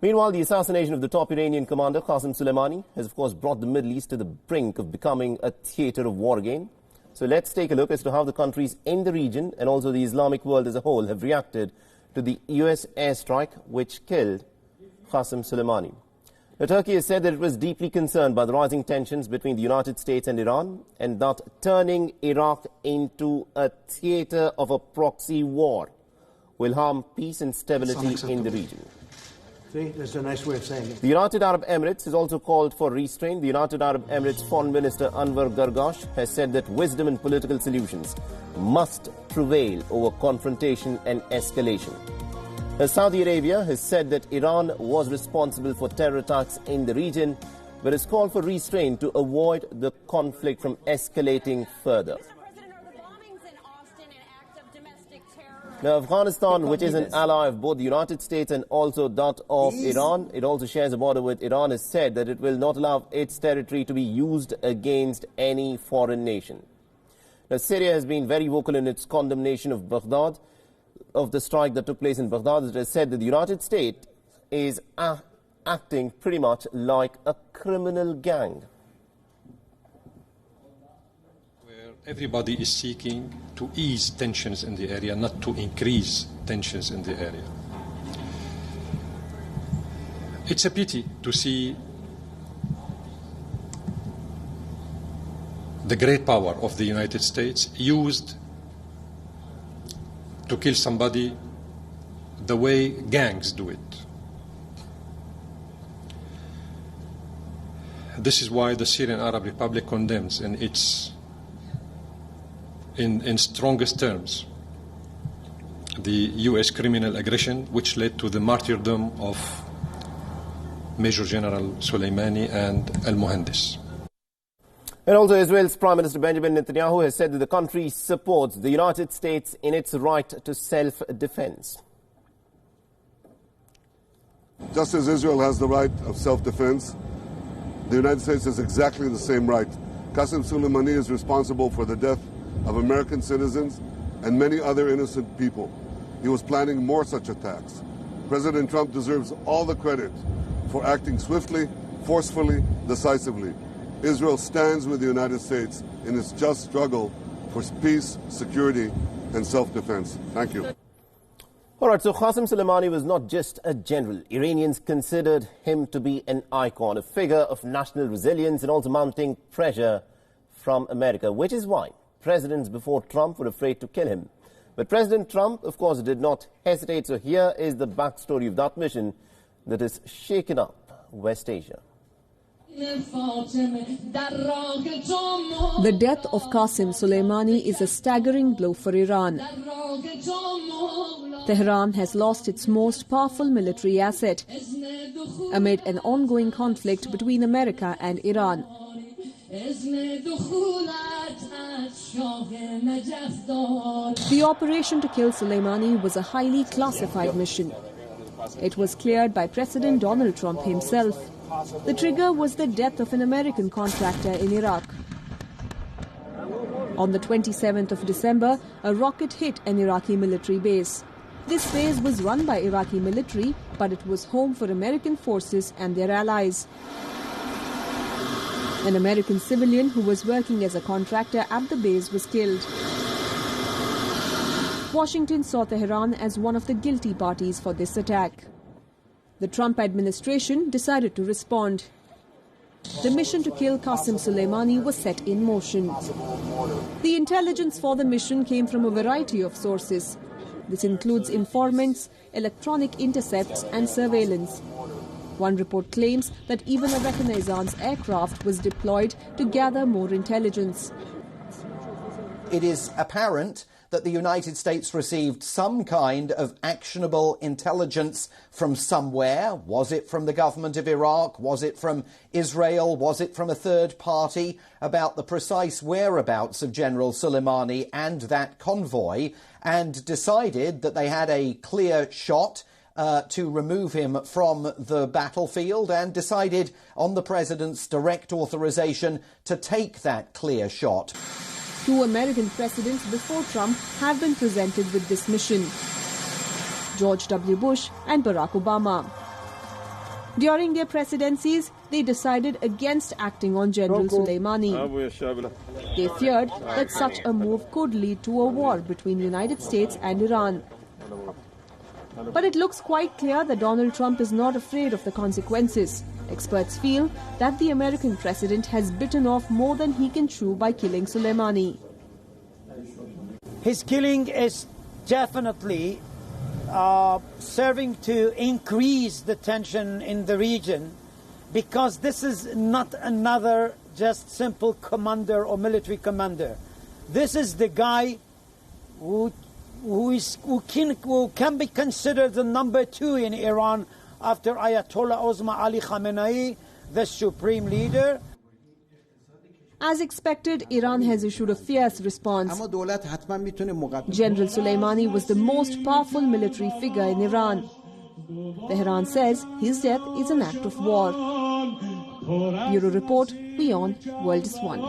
Meanwhile, the assassination of the top Iranian commander, Qasem Soleimani, has of course brought the Middle East to the brink of becoming a theatre of war again. So let's take a look as to how the countries in the region and also the Islamic world as a whole have reacted to the US airstrike which killed Qasem Soleimani. Now, Turkey has said that it was deeply concerned by the rising tensions between the United States and Iran, and that turning Iraq into a theatre of a proxy war will harm peace and stability in the region. See, that's a nice way of saying it. The United Arab Emirates has also called for restraint. The United Arab Emirates Foreign Minister Anwar Gargash has said that wisdom and political solutions must prevail over confrontation and escalation. Saudi Arabia has said that Iran was responsible for terror attacks in the region, but has called for restraint to avoid the conflict from escalating further. Now, Afghanistan, which is an ally of both the United States and also that of Iran, it also shares a border with Iran, has said that it will not allow its territory to be used against any foreign nation. Now, Syria has been very vocal in its condemnation of Baghdad, of the strike that took place in Baghdad. It has said that the United States is acting pretty much like a criminal gang. Everybody is seeking to ease tensions in the area, not to increase tensions in the area. It's a pity to see the great power of the United States used to kill somebody the way gangs do it. This is why the Syrian Arab Republic condemns in strongest terms the U.S. criminal aggression which led to the martyrdom of Major General Soleimani and al-Muhandis. And also Israel's Prime Minister Benjamin Netanyahu has said that the country supports the United States in its right to self-defense. Just as Israel has the right of self-defense, the United States has exactly the same right. Qasem Soleimani is responsible for the death of American citizens and many other innocent people. He was planning more such attacks. President Trump deserves all the credit for acting swiftly, forcefully, decisively. Israel stands with the United States in its just struggle for peace, security, and self-defense. Thank you. All right, so Qasem Soleimani was not just a general. Iranians considered him to be an icon, a figure of national resilience and also mounting pressure from America, which is why presidents before Trump were afraid to kill him. But President Trump, of course, did not hesitate. So here is the backstory of that mission that has shaken up West Asia. The death of Qasem Soleimani is a staggering blow for Iran. Tehran has lost its most powerful military asset amid an ongoing conflict between America and Iran. The operation to kill Soleimani was a highly classified mission. It was cleared by President Donald Trump himself. The trigger was the death of an American contractor in Iraq. On the 27th of December, a rocket hit an Iraqi military base. This base was run by Iraqi military, but it was home for American forces and their allies. An American civilian who was working as a contractor at the base was killed. Washington saw Tehran as one of the guilty parties for this attack. The Trump administration decided to respond. The mission to kill Qasem Soleimani was set in motion. The intelligence for the mission came from a variety of sources. This includes informants, electronic intercepts and surveillance. One report claims that even a reconnaissance aircraft was deployed to gather more intelligence. It is apparent that the United States received some kind of actionable intelligence from somewhere. Was it from the government of Iraq? Was it from Israel? Was it from a third party? About the precise whereabouts of General Soleimani and that convoy, and decided that they had a clear shot to remove him from the battlefield, and decided on the president's direct authorization to take that clear shot. Two American presidents before Trump have been presented with this mission: George W. Bush and Barack Obama. During their presidencies, they decided against acting on General Soleimani. They feared that such a move could lead to a war between the United States and Iran. But it looks quite clear that Donald Trump is not afraid of the consequences. Experts feel that the American president has bitten off more than he can chew by killing Soleimani. His killing is definitely serving to increase the tension in the region, because this is not another just simple commander or military commander. This is the guy who can be considered the number 2 in Iran after Ayatollah Uzma Ali Khamenei, the supreme leader. As expected, Iran has issued a fierce response. General Soleimani was the most powerful military figure in Iran. Tehran says his death is an act of war. Bureau Report, WION, World is One.